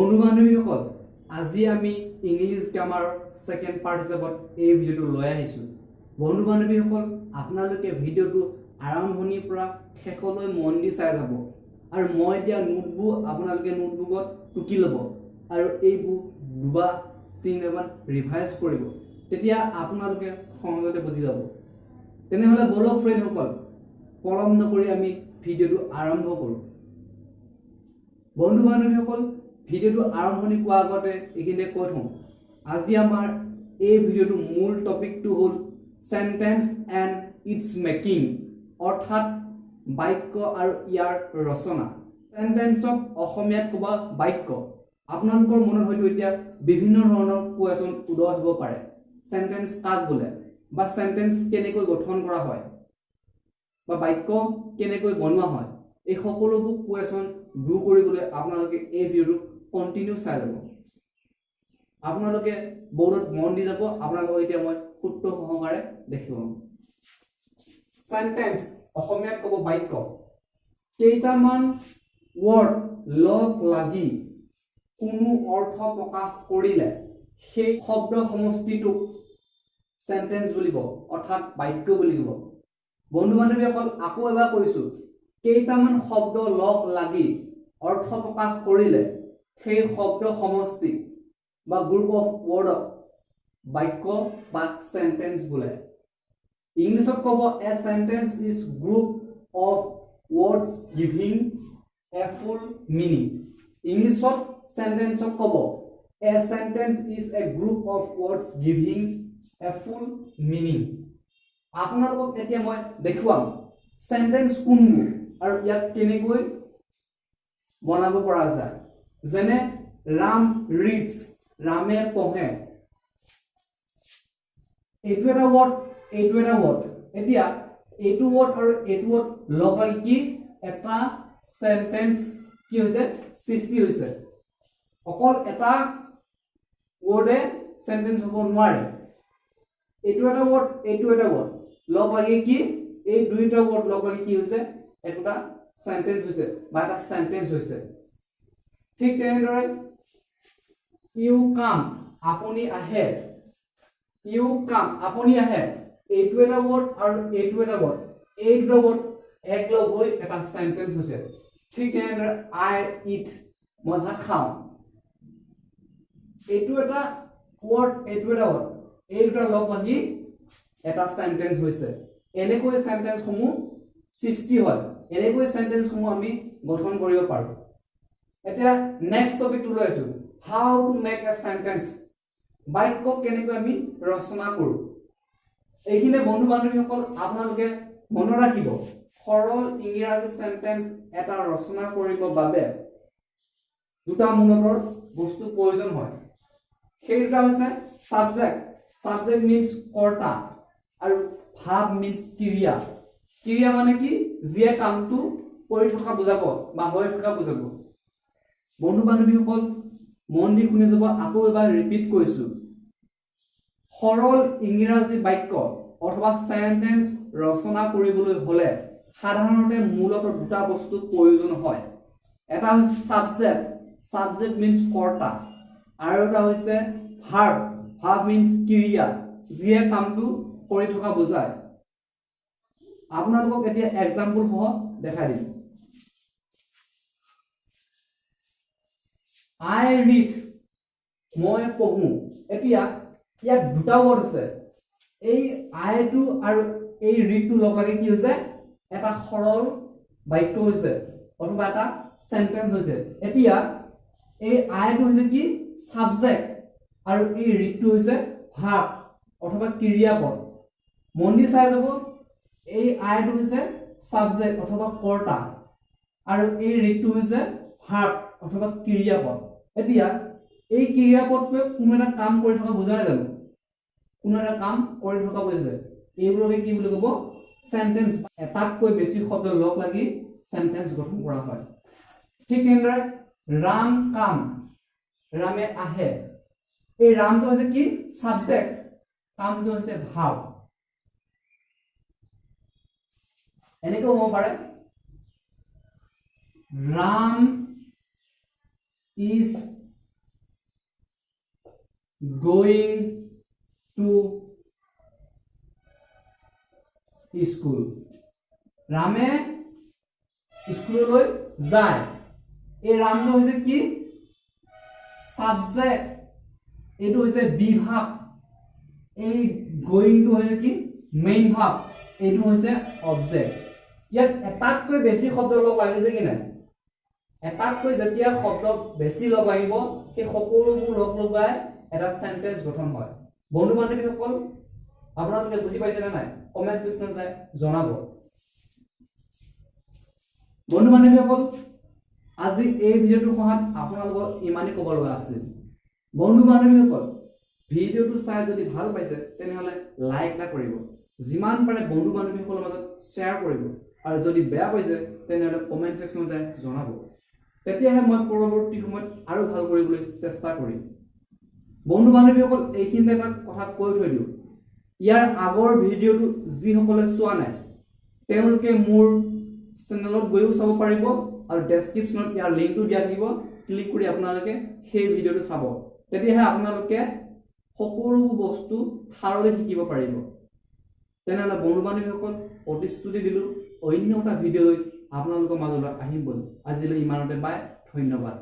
বন্ধু বান্ধৱীসকল আজি আমি ইংলিছ গ্ৰামাৰ সেকেন্ড পাৰ্ট হিচাপত এই ভিডিওটো লৈ আহিছো। বন্ধু বান্ধৱীসকল আপোনালোকে ভিডিওটো আৰম্ভণিৰ পৰা শেষলৈ মন দি চাই যাব আৰু মই দিয়া নোটবুক আপোনালোকে নোটবুকত টুকি ল'ব আৰু এইবোৰ দুবা তিনিবাৰ ৰিভাইজ কৰিব, তেতিয়া আপোনালোকে সহজতে বুজি যাব। তেনেহলে বলক ফ্ৰেণ্ডসকল পলম নকৰি আমি ভিডিওটো আৰম্ভ কৰোঁ। বন্ধু বান্ধৱীসকল ভিডিওটো আৰম্ভণি কৰাৰ আগতে এইখিনিতে কৈ থওঁ, আজি আমাৰ এই ভিডিওটো মূল টপিকটো হ'ল সেন্টেন্স এণ্ড ইটস মেকিং, অৰ্থাৎ বাক্য আৰু ইয়াৰ ৰচনা। সেন্টেন্সক অসমীয়াত ক'বা বাক্য। আপোনালোকৰ মনত হয়তো এতিয়া বিভিন্ন ধৰণৰ কুৱেশ্যন উদয় হ'ব পাৰে, সেন্টেন্স কাক বোলে বা সেন্টেন্স কেনেকৈ গঠন কৰা হয় বা বাক্য কেনেকৈ বনোৱা হয়। এই সকলোবোৰ কুৱেশ্যন দূৰ কৰিবলৈ আপোনালোকে এই ভিডিওটো কন্টিনিউ চাই যাব। আপোনালোকে বৰ্ডত মন দি যাব, আপোনালোকক এতিয়া মই সূত্ৰ সহকাৰে দেখাম। সেন্টেন্স অসমীয়াত ক'ব বাক্য। কেইটামান ৱৰ্ড লগ লাগি কোনো অৰ্থ প্ৰকাশ কৰিলে সেই শব্দ সমষ্টিটোক সেন্টেন্স বুলিব, অৰ্থাৎ বাক্য বুলিব। বন্ধু বান্ধৱীসকল আকৌ এবাৰ কৈছো, কেইটামান শব্দ লগ লাগি অৰ্থ প্ৰকাশ কৰিলে সেই শব্দ সমষ্টি বা গ্ৰুপ অফ ৱৰ্ডক বাক্য বা সেন্টেন্স বোলে। ইংলিছত ক'ব a sentence is group of words giving a full meaning. ইংলিছত সেন্টেন্সক ক'ব a sentence is a group of words giving a full meaning. আপোনালোকক এতিয়া মই দেখুৱাম সেন্টেন্স কোনবোৰ আৰু ইয়াক কেনেকৈ বনাব পৰা যায়। যেনে ৰাম ৰিডছ, ৰামে পঢ়ে। এইটো এটা ৱৰ্ড, এইটো এটা ৱৰ্ড। এতিয়া এইটো ৱৰ্ড আৰু এইটো ৱৰ্ড লগ লাগি কি এটা সেন্টেন্স কি হৈছে সৃষ্টি হৈছে। অকল এটা ৱৰ্ডে সেন্টেন্স হ'ব নোৱাৰে। এইটো এটা ৱৰ্ড, এইটো এটা ৱৰ্ড লগ লাগি কি এই দুইটা ৱৰ্ড লগ লাগি কি হৈছে এটা সেন্টেন্স হৈছে বা এটা সেন্টেন্স হৈছে। ঠিক তেনেদৰে ইউ কাম, আপুনি আহে। ইউ কাম, আপুনি আহে। এইটো এটা ৱৰ্ড আৰু এইটো এটা ৱৰ্ড, এই দুটা ৱৰ্ড একলগ হৈ এটা সেন্টেন্স হৈছে। ঠিক তেনেদৰে আই ইট, মই ভাত খাওঁ। এইটো এটা ৱৰ্ড, এইটো এটা ৱৰ্ড, এই দুটা লগ লাগি এটা সেন্টেন্স হৈছে। এনেকৈ সেন্টেন্সসমূহ সৃষ্টি হয়, এনেকৈ সেন্টেন্সসমূহ আমি গঠন কৰিব পাৰোঁ। এতিয়া নেক্সট টপিকটো লৈ আছো, how to make a sentence, বাক্য কেনেকৈ আমি ৰচনা কৰোঁ। এইখিনি বন্ধু বান্ধৱীসকল আপোনালোকে মনত ৰাখিব, সৰল ইংৰাজী সেন্টেন্স এটা ৰচনা কৰিবৰ বাবে দুটা মূলতৰ বস্তু প্ৰয়োজন হয়। সেই দুটা হৈছে সাবজেক্ট, সাবজেক্ট মিন্স কৰ্তা, আৰু ভাব মিন্স ক্ৰিয়া। ক্ৰিয়া মানে কি, যিয়ে কামটো কৰি থকা বুজাব বা হৈ থকা বুজাব। বন্ধু বান্ধৱীসকল মন দি শুনি যাব, আকৌ এবাৰ ৰিপিট কৰিছো। সৰল ইংৰাজী বাক্য অথবা সেন্টেন্স ৰচনা কৰিবলৈ হলে সাধাৰণতে মূলতঃ দুটা বস্তু প্ৰয়োজন হয়। এটা হৈছে সাবজেক্ট, সাবজেক্ট মিন্স কৰ্তা, আৰু এটা হৈছে ভাৰ্ব, ভাৰ্ব মিন্স ক্ৰিয়া, যিয়ে কামটো কৰি থকা বুজায়। আপোনালোকক এতিয়া এক্সাম্পল সহ দেখাই দিম। আই ৰিড, মই পঢ়ো। এতিয়া ইয়াত দুটা ৱৰ্ড আছে, এই আইটো আৰু এই ৰিডটো লগ লাগি কি হৈছে এটা সৰল বাক্য হৈছে অথবা এটা সেন্টেন্স হৈছে। এতিয়া এই আইটো হৈছে কি সাবজেক্ট আৰু এই ৰিডটো হৈছে ভাৰ্ব অথবা ক্ৰিয়াপদ। মন দি চাই যাব, এই আইটো হৈছে সাবজেক্ট অথবা কৰ্তা আৰু এই ৰিডটো হৈছে ভাৰ্ব অথবা ক্ৰিয়াপদ। এতিয়া এই ক্ৰিয়াপদটোৱে কোনো এটা কাম কৰি থকা বুজা নাই জানো, কোনো এটা কাম কৰি থকা বুজাইছে। এইবোৰকে কি বুলি ক'ব সেন্টেন্স। এটাতকৈ বেছি শব্দ লগ লাগি সেন্টেন্স গঠন কৰা হয়। ঠিক তেনেদৰে ৰাম কাম, ৰামে আহে। এই ৰামটো হৈছে কি সাবজেক্ট, কামটো হৈছে ভাৰ্ব। এনেকৈ হ'ব পাৰে, Ram is going to school. ৰামে স্কুললৈ যায়। এই ৰামটো হৈছে কি সাবজেক্ট, এইটো হৈছে বিভাগ। এই গোয়িংটো হৈছে কি মেইন ভাব, এইটো হৈছে অবজেক্ট। ইয়াত এটাতকৈ বেছি শব্দ লগ লাগিছে কি নাই? এটাতকৈ যেতিয়া শব্দ বেছি লগ লাগিব সেই সকলোবোৰ লগ লগাই এটা সেন্টেন্স গঠন হয়। বন্ধু বান্ধৱীসকল আপোনালোকে বুজি পাইছে নে নাই? কমেন্ট সেকশনত জনাব। বন্ধু বান্ধৱীসকল আজি এই ভিডিঅ'টোৰ সহায়ত আপোনালোকক ইমানেই ক'ব লগা আছিল। বন্ধু বান্ধৱীসকল ভিডিঅ'টো চাই যদি ভাল পাইছে তেনেহ'লে লাইক এটা কৰিব, যিমান পাৰে বন্ধু বান্ধৱীসকলৰ মাজত শ্বেয়াৰ কৰিব, আৰু যদি বেয়া পাইছে তেনেহ'লে কমেন্ট সেকশনত জনাব। তেতিয়াহে মই পৰৱৰ্তী সময়ত আৰু ভাল কৰিবলৈ চেষ্টা কৰিম। বন্ধু বান্ধৱীসকল এইখিনিতে এটা কথা কৈ থৈ দিওঁ, ইয়াৰ আগৰ ভিডিঅ'টো যিসকলে চোৱা নাই তেওঁলোকে মোৰ চেনেলত গৈও চাব পাৰিব, আৰু ডেছক্ৰিপশ্যনত ইয়াৰ লিংকটো দিয়া থাকিব, ক্লিক কৰি আপোনালোকে সেই ভিডিঅ'টো চাব। তেতিয়াহে আপোনালোকে সকলোবোৰ বস্তু থাৰলৈ শিকিব পাৰিব। তেনেহ'লে বন্ধু বান্ধৱীসকল প্ৰতিশ্ৰুতি দিলোঁ অন্য এটা ভিডিঅ' লৈ আপোনালোকৰ মাজলৈ আহিম বুলি। আজিলৈ ইমানতে বাই, ধন্যবাদ।